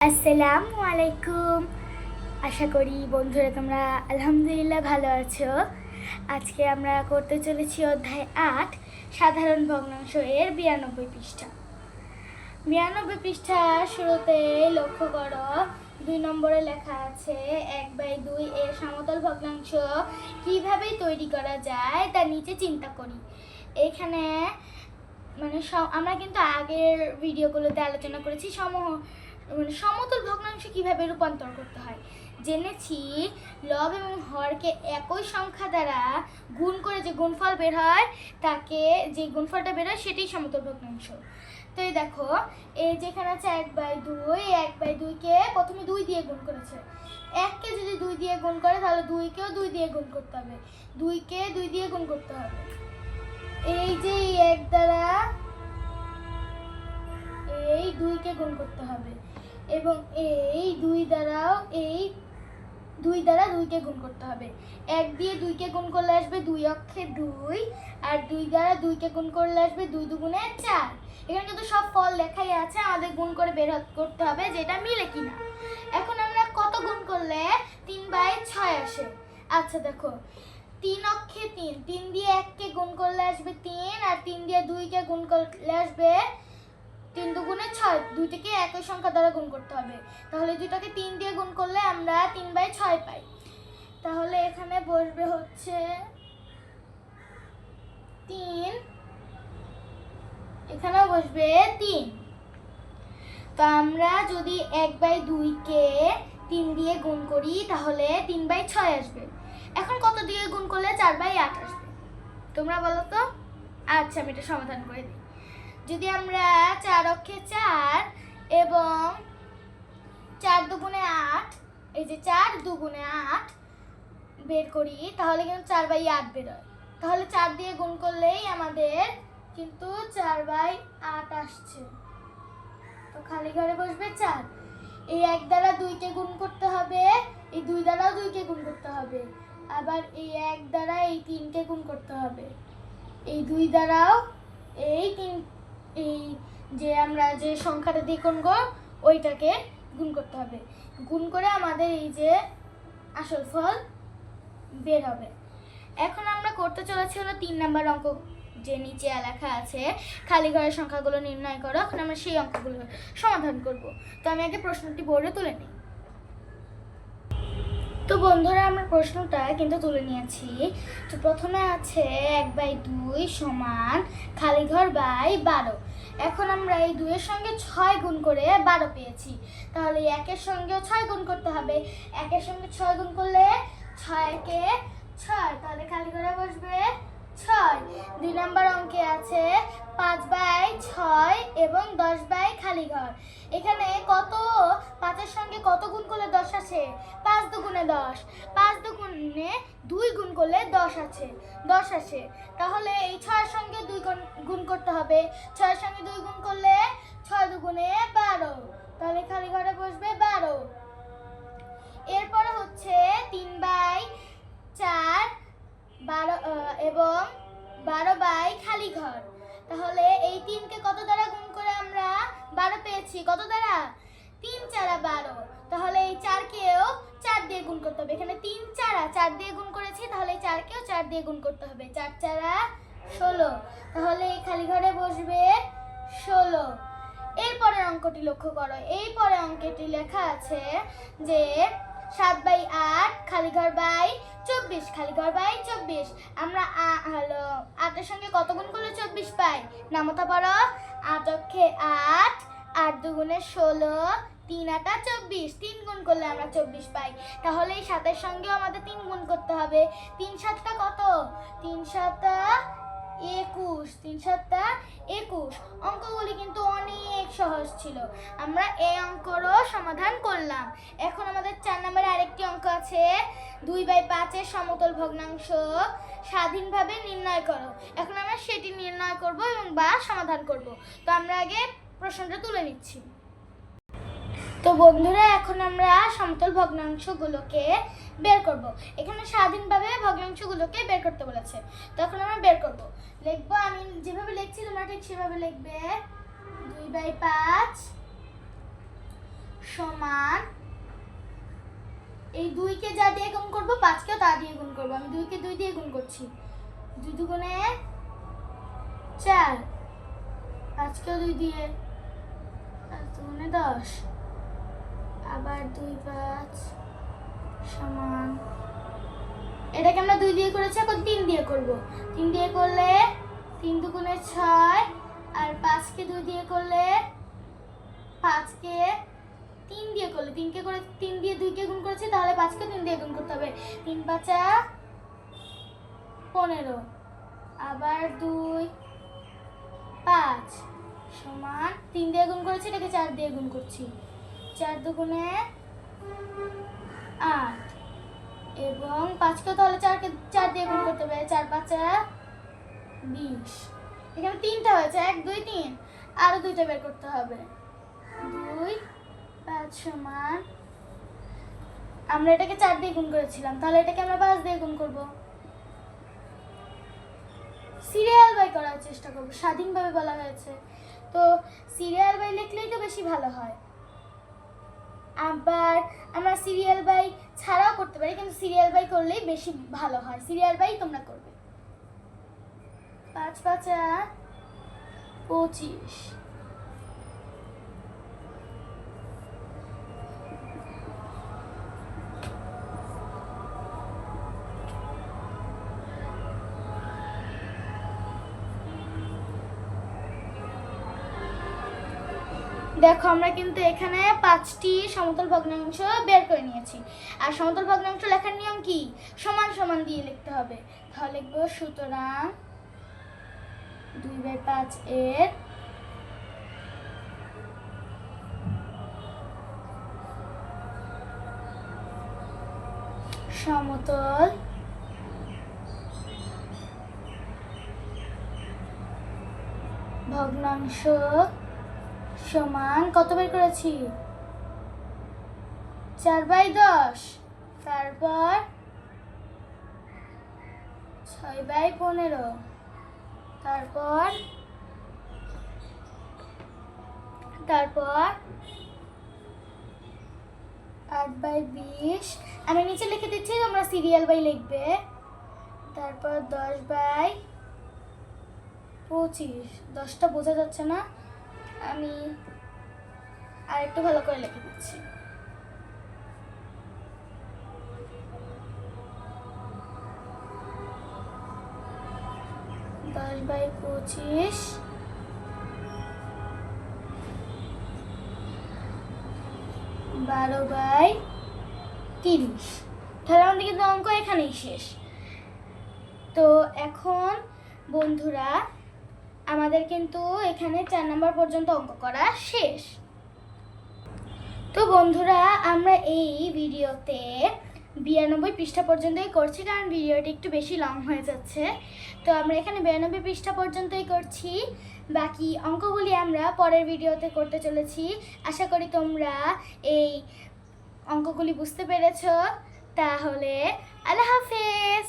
আসসালামু আলাইকুম। আশা করি বন্ধুরা তোমরা আলহামদুলিল্লাহ ভালো আছো। আজকে আমরা করতে চলেছি অধ্যায় 8 সাধারণ ভগ্নাংশ এর 92 পৃষ্ঠা। 92 পৃষ্ঠা শুরুতে লক্ষ্য করো 2 নম্বরে লেখা আছে 1/2 এর সমতল ভগ্নাংশ কিভাবে তৈরি করা যায় তা নিচে চিন্তা করি। এখানে আমরা কিন্তু আগের ভিডিওগুলোতে আলোচনা করেছি সমতল ভগ্নাংশ কিভাবে রূপান্তর করতে হয়। জেনেছি লব এবং হরকে একই সংখ্যা দ্বারা গুণ করে যে গুণফল বের হয় তাকে যে গুণফলটা বের হয় সেটাই সমতল ভগ্নাংশ। তো এই দেখো এই যেখানে আছে 1/2, 1/2কে প্রথমে 2 দিয়ে গুণ করেছে। 1কে যদি 2 দিয়ে গুণ করে তাহলে 2কেও 2 দিয়ে গুণ করতে হবে, 2কে 2 দিয়ে গুণ করতে হবে। এই যে 1 দ্বারা এই 2কে গুণ করতে হবে এবং এই 2 দ্বারাও এই 2 দ্বারা 2কে গুণ করতে হবে। 1 দিয়ে 2কে গুণ করলে আসবে 2 অক্ষে 2, আর 2 দ্বারা 2কে গুণ করলে আসবে 2 দুগুণে 4। এখানে কিন্তু সব ফল লেখাই আছে, আমাদের গুণ করে বের করতে হবে যে এটা মিলে কিনা। এখন আমরা কত গুণ করলে 3/6 আসে। আচ্ছা দেখো 3 অক্ষে 3, 3 দিয়ে 1কে গুণ করলে আসবে 3, আর 3 দিয়ে 2কে গুণ করলে আসবে 3 দুগুণে 6। দুইটাকে একই সংখ্যা দ্বারা গুণ করতে হবে, তাহলে দুইটাকে 3 দিয়ে গুণ করলে আমরা 3/6 পাই। তাহলে এখানে বসবে হচ্ছে 3, এখানেও বসবে 3। তো আমরা যদি 1/2কে 3 দিয়ে গুণ করি তাহলে 3/6 আসবে। এখন কত দিয়ে গুণ করলে 4/8 আসবে তোমরা বলো তো। আচ্ছা আমি এটা সমাধান করে দিই। যদি আমরা 4 অক্ষে 4 এবং 4 দুগুণে 8, এই যে 4 দুগুণে 8 বের করি তাহলে কিন্তু 4/8 বের হয়। তাহলে 4 দিয়ে গুণ করলেই আমাদের কিন্তু 4/8 আসছে। তো খালি ঘরে বসবে 4। এই 1 দ্বারা 2কে গুণ করতে হবে, এই 2 দ্বারাও 2কে গুণ করতে হবে, আবার এই 1 দ্বারা এই 3কে গুণ করতে হবে, এই 2 দ্বারাও এই 3, এই যে আমরা যে সংখ্যাটা দিয়ে গুনব ওইটাকে গুণ করতে হবে। গুণ করে আমাদের এই যে আসল ফল বের হবে। এখন আমরা করতে চলেছি হলো 3 নাম্বার অঙ্ক, যে নিচে লেখা আছে খালি ঘরের সংখ্যাগুলো নির্ণয় করো। এখন আমরা সেই অঙ্কগুলো সমাধান করব। তো আমি আগে প্রশ্নটি বোর্ডে তুলে নিই। তো বন্ধুরা আমরা প্রশ্নটা কিন্তু তুলে নিয়েছি। তো প্রথমে আছে 1/2 সমান খালি ঘর বাই 12। এখন আমরা এই 2 এর সঙ্গে 6 গুণ করে 12 পেয়েছি, তাহলে 1 এর সঙ্গেও 6 গুণ করতে হবে। 1 এর সঙ্গে 6 গুণ করলে 6 একে 6, তাহলে খালি ঘরে বসবে 6। 2 নম্বর অঙ্কে আছে 5/6 এবং 10 খালি ঘর। এখানে কত 5 এর সঙ্গে কত গুণ করলে 10 আছে? 5 দুগুণে 10, 5 দুগুণে 2 গুণ করলে 10 আছে, 10 আসে। তাহলে এই 6 এর সঙ্গে 2 গুণ করতে হবে, 6 এর সঙ্গে 2 গুণ করলে 6 দুগুণে 12, তাহলে খালি ঘরে বসবে 12। এরপরে হচ্ছে 3/4 এবং 12 খালি ঘর। তাহলে এই 3কে কত দ্বারা গুণ করে আমরা 12 পেয়েছি? কত দ্বারা? 3 4 12। তাহলে এই 4কেও 4 দিয়ে গুণ করতে হবে। এখানে 3 4 দিয়ে গুণ করেছি, তাহলে এই 4কেও 4 দিয়ে গুণ করতে হবে। 4 4 16, তাহলে এই খালি ঘরে বসবে 16। এরপরের অঙ্কটি লক্ষ্য করো। এই পরে অঙ্কটি লেখা আছে যে 7/8 খালি ঘর বাই 24, খালি ঘর বাই 24। আমরা 8 এর সঙ্গে কত গুণ করলে 24 পাই? নামতা পড়ো। 8 অক্ষে 8, 8 দুগুণে 16, 3 8 24, 3 গুণ করলে আমরা 24 পাই। তাহলে এই 7 এর সঙ্গেও আমাদের 3 গুণ করতে হবে। 3 7 কত? 3 7 21, 3 7 21। অঙ্কগুলি কিন্তু অনেক সহজ ছিল, আমরা এই অঙ্করও সমাধান করলাম। এখন আমাদের 4 নম্বরে আরেকটি অঙ্ক আছে 2/5 এর সমতল ভগ্নাংশ স্বাধীনভাবে নির্ণয় করো। এখন আমরা সেটি নির্ণয় করব এবং বা সমাধান করব। তো আমরা আগে প্রশ্নটা তুলে নিচ্ছি। তো বন্ধুরা এখন আমরা সমতল ভগ্নাংশগুলোকে বের করব। এখানে স্বাধীনভাবে ভগ্নাংশগুলোকে বের করতে বলেছে, তো এখন আমরা বের করব। লিখবো, আমি যেভাবে লিখছি তোমরা ঠিক সেভাবে লিখবে। 2/5 সমান এই 2কে যা দিয়ে গুণ করব 5কেও তা দিয়ে গুণ করব। আমি 2কে 2 দিয়ে গুণ করছি, 2 দুগুণে 4, 5কেও 2 দিয়ে, 5 দুগুণে 10, আবার 2 5 সমান, এটাকে আমরা 2 দিয়ে করেছি, এখন 3 দিয়ে করব। 3 দিয়ে করলে 3 দুগুণে 6, আর 5কে 2 দিয়ে করলে 5কে 3 দিয়ে করলে 3কে করে 3 দিয়ে 2কে গুণ করেছি, তাহলে 5কে 3 দিয়ে গুণ করতে হবে। 3 5 15, আবার 2 5 সমান 3 দিয়ে গুণ করেছি, এটাকে 4 দিয়ে গুণ করছি, 4 দুগুণে 8, এবং 5কে তাহলে 4কে 4 দিয়ে গুণ করতে হবে, 4 5 20। এখানে 3টা হয়েছে, 1 2 3, আরো 2টা বের করতে হবে। 2 5 সমান, আমরা এটাকে 4 দিয়ে গুণ করেছিলাম, তাহলে এটাকে আমরা 5 দিয়ে গুণ করব। সিরিয়াল বাই করার চেষ্টা করব, স্বাধীনভাবে বলা হয়েছে তো সিরিয়াল বাই লিখলেই তো বেশি ভালো হয়। আবার আমরা সিরিয়াল বাই ছাড়াও করতে পারি, কিন্তু সিরিয়াল বাই করলেই বেশি ভালো হয়। সিরিয়াল বাই তোমরা করবে। 5 5 25, দেখো আমরা কিন্তু এখানে 5টি সমতল ভগ্নাংশ বের করে নিয়েছি। আর সমতল ভগ্নাংশ লেখার নিয়ম কি? সমান সমান দিয়ে লিখতে হবে। তাহলে লিখবো সুতরাং 2/5 এর সমতল ভগ্নাংশ সমান কত বের করেছি? 4/10, তারপর 6/15, তারপর 8/20। আমি নিচে লিখে দিচ্ছি, তোমরা সিরিয়াল বাই লিখবে। তারপর 10/25, 10টা বোঝা যাচ্ছে না, আমি আর একটু ভালো করে লিখে দিচ্ছি। 10/25, 12/30। তাহলে আমাদের কিন্তু অঙ্ক এখানেই শেষ। তো এখন বন্ধুরা আমাদের কিন্তু এখানে 4 নম্বর পর্যন্ত অঙ্ক করা শেষ। তো বন্ধুরা আমরা এই ভিডিওতে 92 পৃষ্ঠা পর্যন্তই করছি, কারণ ভিডিওটি একটু বেশি লং হয়ে যাচ্ছে। তো আমরা এখানে 92 পৃষ্ঠা পর্যন্তই করছি, বাকি অঙ্কগুলি আমরা পরের ভিডিওতে করতে চলেছি। আশা করি তোমরা এই অঙ্কগুলি বুঝতে পেরেছো। তাহলে আল্লাহ হাফেজ।